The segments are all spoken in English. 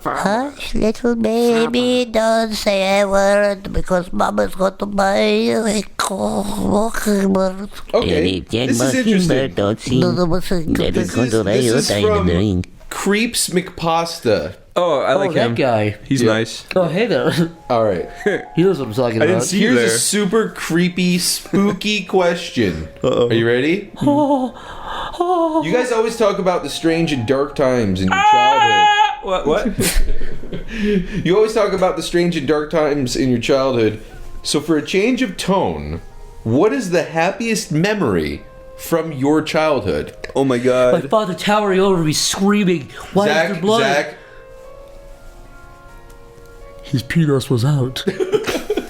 Hush, little baby, don't say a word because Mama's going to buy you a mockingbird. Okay, this is interesting. This is from Creeps McPasta. Oh, I like him. That guy. He's nice. Oh, hey there. All right. He knows what I'm talking about. I didn't see you Here's there. a super creepy, spooky question. Are you ready? You guys always talk about the strange and dark times in your childhood. What? You always talk about the strange and dark times in your childhood. So for a change of tone, what is the happiest memory from your childhood? Oh my god. My father towering over me, screaming, "Why is there blood?" Zach, His penis was out.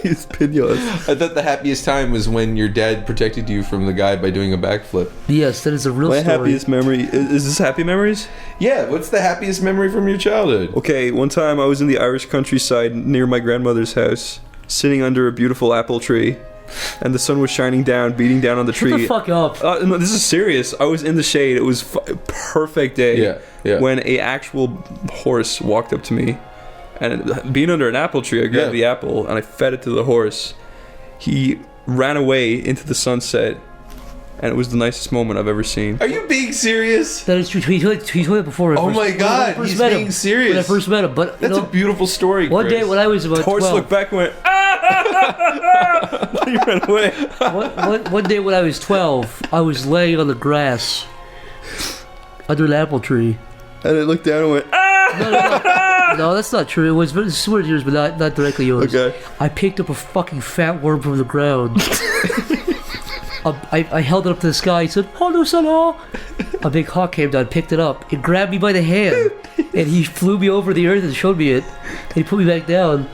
He's pinos. I thought the happiest time was when your dad protected you from the guy by doing a backflip. Yes, that is a real My story. happiest memory is this happy memories? Yeah, what's the happiest memory from your childhood? Okay, one time I was in the Irish countryside near my grandmother's house, sitting under a beautiful apple tree, and the sun was shining down, beating down on the tree. Shut the fuck up. No, this is serious. I was in the shade. It was perfect day. Yeah. When a actual horse walked up to me, and being under an apple tree, I grabbed the apple and I fed it to the horse. He ran away into the sunset, and it was the nicest moment I've ever seen. Are you being serious? That is true. He told it before. Oh my God, he's being serious. When I first met him, but That's a beautiful story, one Chris. day when I was about The horse 12, looked back and went, he ran away. one day when I was 12, I was laying on the grass under an apple tree. And it looked down and went, No, that's not true. It was similar to yours, but not directly yours. Okay. I picked up a fucking fat worm from the ground. I held it up to the sky. He said, "Hello, Salah." A big hawk came down, picked it up, and grabbed me by the hand. And he flew me over the earth and showed me it. And he put me back down.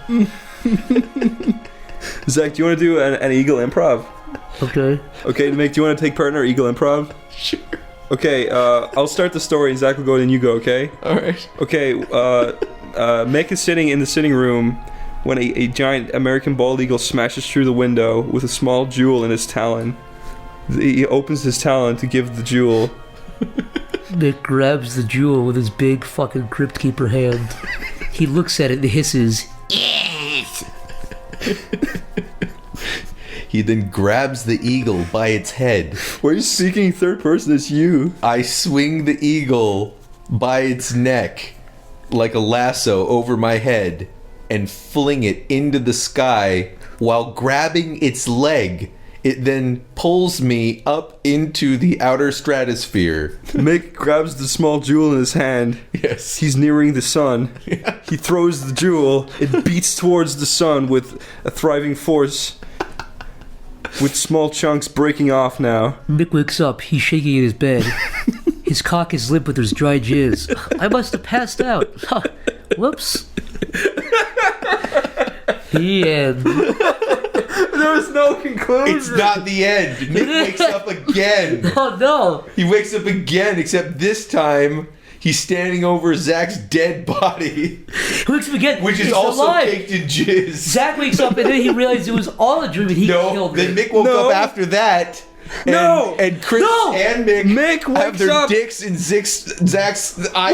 Zach, do you want to do an eagle improv? Okay. Okay, Mick, do you want to take part in our eagle improv? Sure. Okay, I'll start the story and Zach will go and then you go, okay? Alright. Okay, Mick is sitting in the sitting room when a giant American bald eagle smashes through the window with a small jewel in his talon. He opens his talon to give the jewel. Nick grabs the jewel with his big fucking crypt keeper hand. He looks at it and hisses. Yes! He then grabs the eagle by its head. Why are you speaking third person? It's you. I swing the eagle by its neck like a lasso over my head and fling it into the sky while grabbing its leg. It then pulls me up into the outer stratosphere. Mick grabs the small jewel in his hand. Yes. He's nearing the sun. Yeah. He throws the jewel. It beats towards the sun with a thriving force, with small chunks breaking off now. Mick wakes up. He's shaking in his bed. His cock is limp with his dry jizz. I must have passed out. Whoops. The end. There was no conclusion. It's not the end. Nick wakes up again. Oh no. He wakes up again, except this time he's standing over Zach's dead body, He wakes up again. which is He's also alive. caked in jizz. Zach wakes up and then he realized it was all a dream and he No, killed then me. Mick woke up after that. And, and Chris and Mick have wakes their up. dicks in Zach's eyes.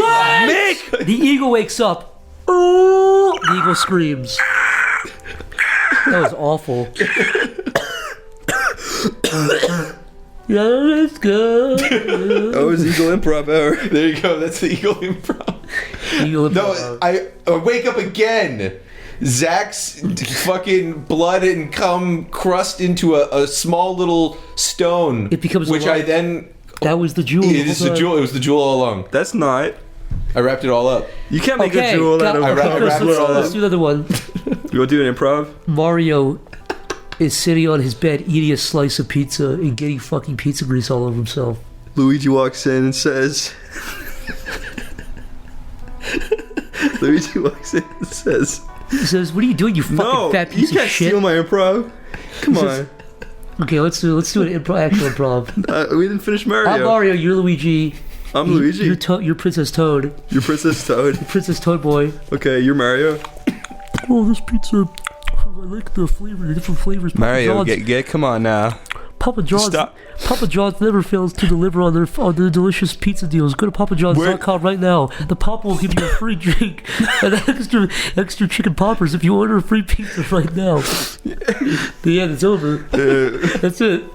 Mick! The eagle wakes up. Ooh, the eagle screams. That was awful. Yeah, let's go. That was Eagle Improv Hour. There you go. That's the Eagle Improv. Eagle No, Improv. I wake up again. Zach's fucking blood and cum crust into a small little stone. It becomes which alive. I then. That was the jewel. It is the jewel. It was the jewel all along. That's not. I wrapped it all up. You can't make Okay, a jewel out of I wrap- Chris, it all let's up. do another one. You want to do an improv? Mario is sitting on his bed eating a slice of pizza and getting fucking pizza grease all over himself. Luigi walks in and says... Luigi walks in and says... He says, "What are you doing, you fucking No, fat you piece can't of shit?" steal my improv. Come on. Okay, let's do an actual improv. We didn't finish Mario. I'm Mario. You're Luigi. I'm Luigi. You're Princess Toad. You're Princess Toad. Princess Toad boy. Okay, you're Mario. Oh, this pizza. I like the flavor, the different flavors. Mario, get come on now. Papa John's. Stop. Papa John's never fails to deliver on their delicious pizza deals. Go to papajohns.com right now. The Papa will give you a free drink and extra chicken poppers if you order a free pizza right now. The end is over. That's it.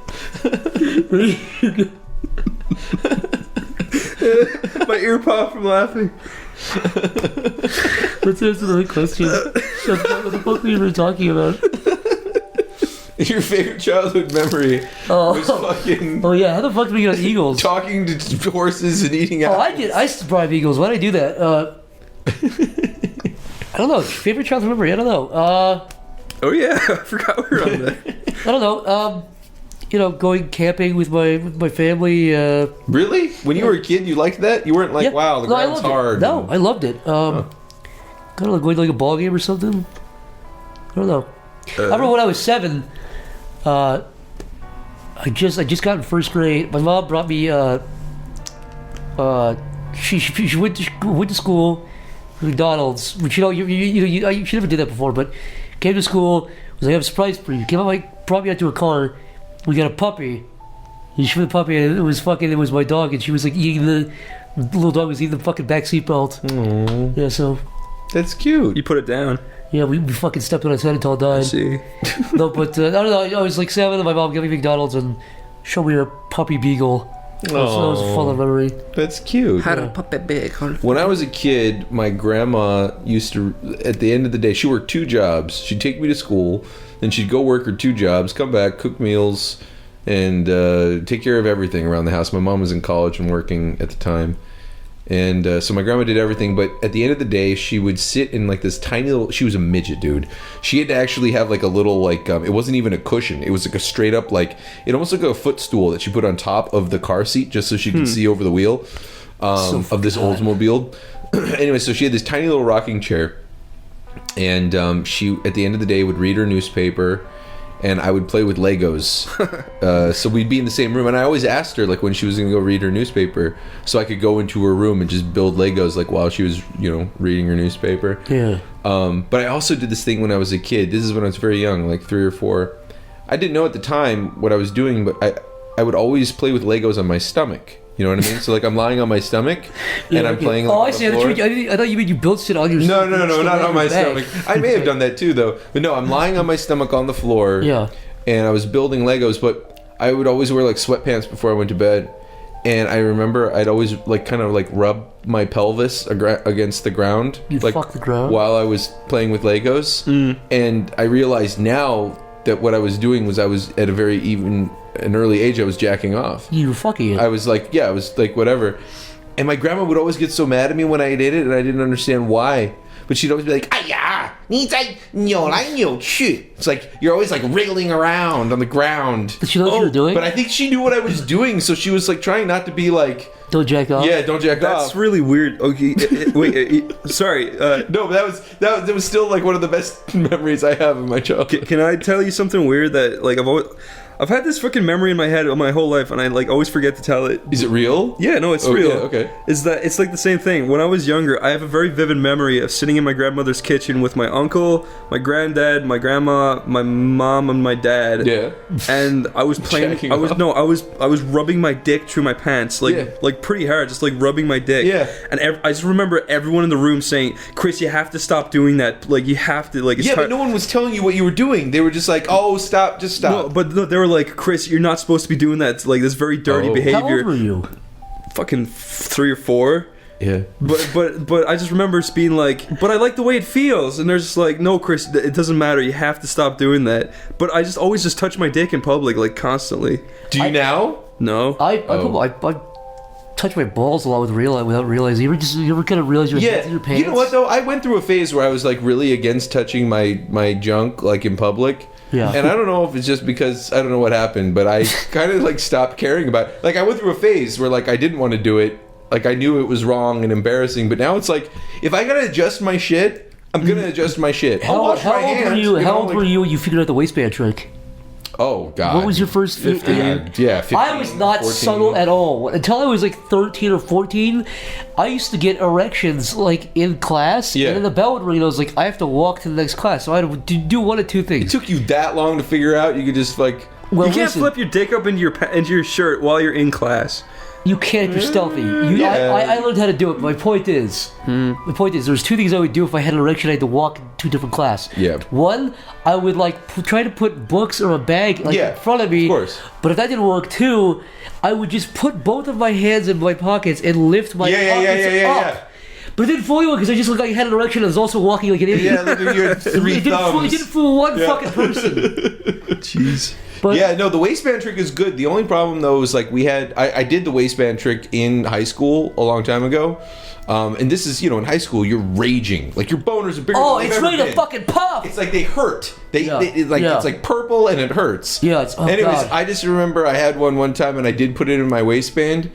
My ear popped from laughing. Let's answer the question. What the fuck were you even talking about? Your favorite childhood memory was fucking Oh yeah, how the fuck did we get on Eagles? talking to horses and eating apples. Oh, I did. I used to drive Eagles. Why did I do that? I don't know. Favorite childhood memory? I don't know. Oh yeah, I forgot we were on that. I don't know. Going camping with my family. Really? When you were a kid, you liked that? You weren't like, Yeah. wow, the No, I ground's loved it. hard. No, I loved it. Kind of like going to like a ball game or something. I don't know. I remember when I was 7. I just got in first grade. My mom brought me. She went to school, McDonald's. Which she never did that before, but came to school. Was like, I have a surprise for you. Brought me out to a car. We got a puppy. And she put the puppy, and it was my dog, and she was like eating the little dog was eating the fucking back seat belt. Aww. Yeah, so That's cute. You put it down. yeah, we fucking stepped on its head until it died. See. No, but I don't know. I was like 7, and my mom gave me McDonald's and showed me a puppy beagle. So that was a fun memory. That's cute. Had a puppet big. When I was a kid, my grandma used to, at the end of the day, she worked 2 jobs. She'd take me to school, then she'd go work her 2 jobs, come back, cook meals, and take care of everything around the house. My mom was in college and working at the time. And so my grandma did everything, but at the end of the day, she would sit in like this tiny little, she was a midget, dude. She had to actually have like a little, like, it wasn't even a cushion. It was like a straight up, like, it almost looked like a footstool that she put on top of the car seat just so she could see over the wheel of this Oldsmobile. Anyway, so she had this tiny little rocking chair. And she, at the end of the day, would read her newspaper. And I would play with Legos. So we'd be in the same room. And I always asked her, like, when she was going to go read her newspaper, so I could go into her room and just build Legos, like, while she was, reading her newspaper. Yeah. But I also did this thing when I was a kid. This is when I was very young, like 3 or 4. I didn't know at the time what I was doing, but I would always play with Legos on my stomach. You know what I mean? So, like, I'm lying on my stomach, and I'm playing. Oh, on I the see. floor. I thought you mean you built shit on your. No, not on my back. stomach. I may have done that too, though. But no, I'm lying on my stomach on the floor. Yeah. And I was building Legos, but I would always wear like sweatpants before I went to bed. And I remember I'd always like kind of like rub my pelvis against the ground, You like fuck the ground? while I was playing with Legos. And I realized now that what I was doing was I was at a very an early age. I was jacking off. You were fucking it. I was like, yeah, I was like whatever. And my grandma would always get so mad at me when I did it, and I didn't understand why. But she'd always be like, "哎呀，你在扭来扭去." It's like you're always like wriggling around on the ground. Did she know what you were doing? But I think she knew what I was doing, so she was like trying not to be like, Don't jack off. "Yeah, don't jack That's off." really weird. Okay, wait. Sorry. No, but that was still like one of the best memories I have of my childhood. Can I tell you something weird that like I've had this fucking memory in my head my whole life, and I like always forget to tell it. Is it real? Yeah, no, it's Oh, real. yeah, okay. Is that it's like the same thing. When I was younger, I have a very vivid memory of sitting in my grandmother's kitchen with my uncle, my granddad, my grandma, my mom, and my dad. Yeah. And I was playing. Jacking I was off. rubbing my dick through my pants, like pretty hard, just like rubbing my dick. Yeah. And I just remember everyone in the room saying, "Chris, you have to stop doing that. Like you have to. Like it's Yeah, but no one was telling you what you were doing. They were just like, "Oh, stop, just stop." No, but no, they were like, "Chris, you're not supposed to be doing that. It's like this very dirty Oh. behavior." How old were you? Fucking 3 or 4. Yeah. But I just remember just being like, but I like the way it feels, and they're just like, no, Chris, it doesn't matter. You have to stop doing that. But I just always just touch my dick in public, like constantly. Do you now? No. I touch my balls a lot without realizing. You ever kind of realize your hands in your pants? You know what though? I went through a phase where I was like really against touching my junk like in public. Yeah. And I don't know if it's just because I don't know what happened, but I kind of like stopped caring about it. Like I went through a phase where like I didn't want to do it. Like I knew it was wrong and embarrassing, but now it's like if I gotta adjust my shit, I'm gonna adjust my shit. I'll wash my hands. How old were you when you figured out the waistband trick? Oh God. What was your first 15? Yeah, 15. I was not 14. subtle at all until I was like 13 or 14. I used to get erections like in class, Yeah. and then the bell would ring, and I was like, I have to walk to the next class, so I had to do one of two It things. took you that long to figure out you could just like Well, You can't listen, flip your dick up into your shirt while you're in class. You can't if you're stealthy. I learned how to do it. My point is, there's two things I would do if I had an erection. I had to walk to a different class. Yeah. One, I would try to put books or a bag in front of me. Of course. But if that didn't work, two, I would just put both of my hands in my pockets and lift my pockets up. But it didn't fool you because I just looked like I had an erection. I was also walking like an idiot. Yeah, look at your three thumbs. It didn't fool one fucking person. Jeez. But Yeah, no, the waistband trick is good. The only problem though is like I did the waistband trick in high school a long time ago. And this is, in high school you're raging. Like your boners are bigger oh, than they've it's ever ready to been. fucking pop. It's like they hurt. It's like purple and it hurts. Yeah, it's Anyways, God. I just remember I had one time and I did put it in my waistband.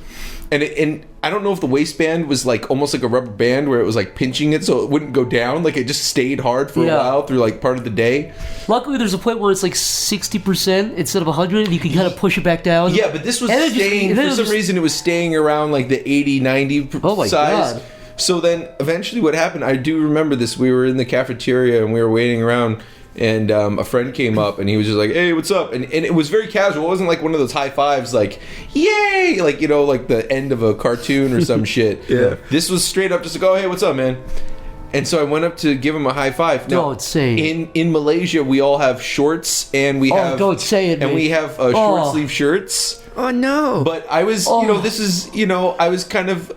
And I don't know if the waistband was like almost like a rubber band where it was like pinching it so it wouldn't go down. Like it just stayed hard for a while through like part of the day. Luckily, there's a point where it's like 60% instead of 100, and you can kind of push it back down. Yeah, but this was staying, for some reason it was staying around like the 80, 90 my size. God. So then eventually what happened, I do remember this, we were in the cafeteria and we were waiting around and a friend came up and he was just like, hey, what's up? And it was very casual. It wasn't like one of those high fives like, yay! Like, like the end of a cartoon or some shit. Yeah. This was straight up just like, oh, hey, what's up, man? And so I went up to give him a high five. Now, Don't say it. in Malaysia, we all have shorts and we have... don't say it, And mate. we have short sleeve shirts. Oh no. But I was, this is, I was kind of,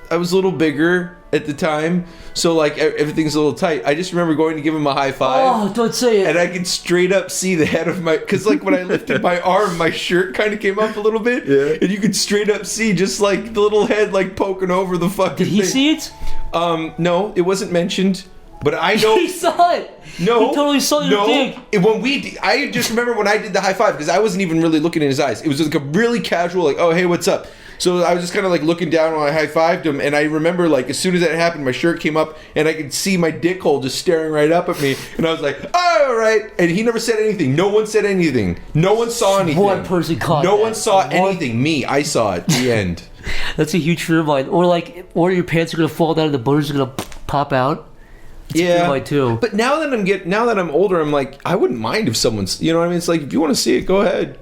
I was a little bigger at the time, so like everything's a little tight. I just remember going to give him a high five. Oh, don't say it. And I could straight up see the head of because like when I lifted my arm, my shirt kind of came up a little bit. Yeah. And you could straight up see just like the little head like poking over the fucking Did he thing. see it? No, it wasn't mentioned. But I know He saw it. no, He totally saw your dick. I just remember when I did the high five because I wasn't even really looking in his eyes. It was like a really casual, like, oh hey, what's up? So I was just kind of like looking down when I high fived him, and I remember like as soon as that happened, my shirt came up, and I could see my dick hole just staring right up at me, and I was like, oh, all right. And he never said anything. No one said anything. No one saw anything. One person caught No that. one saw anything. Me, I saw it. The end. That's a huge fear of mine. Or your pants are gonna fall down and the boners are gonna pop out. It's a fear of mine too. But now that I'm older, I'm like, I wouldn't mind if someone's, you know what I mean? It's like, if you want to see it, go ahead.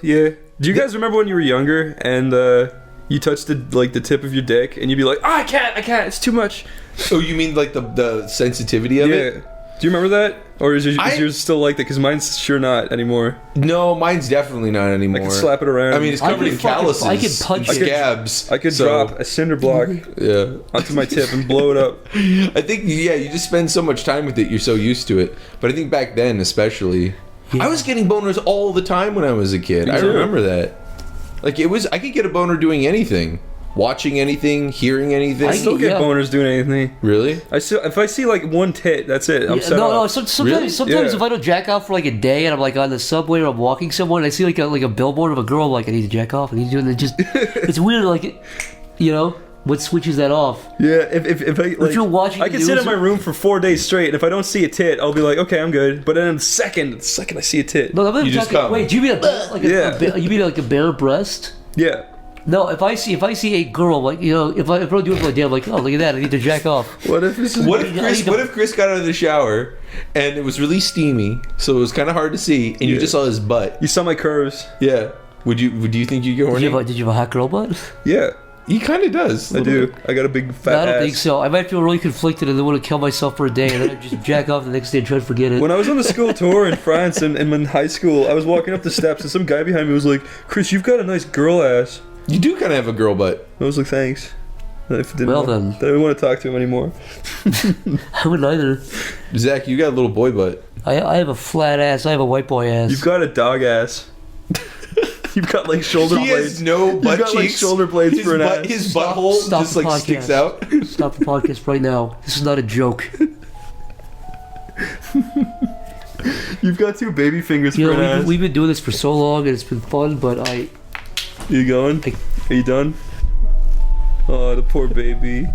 Yeah. Do you guys remember when you were younger and you touched the tip of your dick and you'd be like, oh, I can't, it's too much. Oh, you mean like the sensitivity of it? Do you remember that? Or is yours still like that? Because mine's sure not anymore. No, mine's definitely not anymore. I can slap it around. I mean, it's covered in calluses. I can punch it. Scabs. I could drop a cinder block onto my tip and blow it up. I think, you just spend so much time with it, you're so used to it. But I think back then, especially, I was getting boners all the time when I was a kid. I remember that. Like, I could get a boner doing anything. Watching anything, hearing anything. I still get boners doing anything. Really? If I see like one tit, that's it. I'm set up. Sometimes if I don't jack off for like a day and I'm like on the subway or I'm walking somewhere and I see like a billboard of a girl, I'm like, I need to jack off. I need to do it. Just it's weird, like, what switches that off? Yeah, if you're watching I can sit in my room for 4 days straight, and if I don't see a tit, I'll be like, okay, I'm good. But then the second I see a tit, no, I'm you just talking. come. Wait, do you mean you mean like a bare breast? yeah. No, if I see a girl, like, if I don't do it for a day, I'm like, oh, look at that, I need to jack off. What if this is? What if Chris got out of the shower and it was really steamy, so it was kind of hard to see, and you just saw his butt? You saw my curves. Yeah. Would you think you get horny? Did you have a hot girl butt? Yeah, He kind of does. I do. I got a big fat No, I don't ass. think so. I might feel really conflicted and then want to kill myself for a day and then I'd just jack off the next day and try to forget it. When I was on the school tour in France and in high school, I was walking up the steps and some guy behind me was like, "Chris, you've got a nice girl ass." You do kind of have a girl butt. I was like, "Thanks." I didn't Well then. I didn't want to talk to him anymore. I wouldn't either. Zach, you got a little boy butt. I have a flat ass. I have a white boy ass. You've got a dog ass. You've got like shoulder He blades. has no butt You've got like cheeks. shoulder blades His for an butt, ass. his butthole Stop just the like sticks podcast. out. Stop the podcast right now. This is not a joke. You've got two baby fingers You for an know, ass. we've been doing this for so long and it's been fun, but Are you going? Are you done? Oh, the poor baby.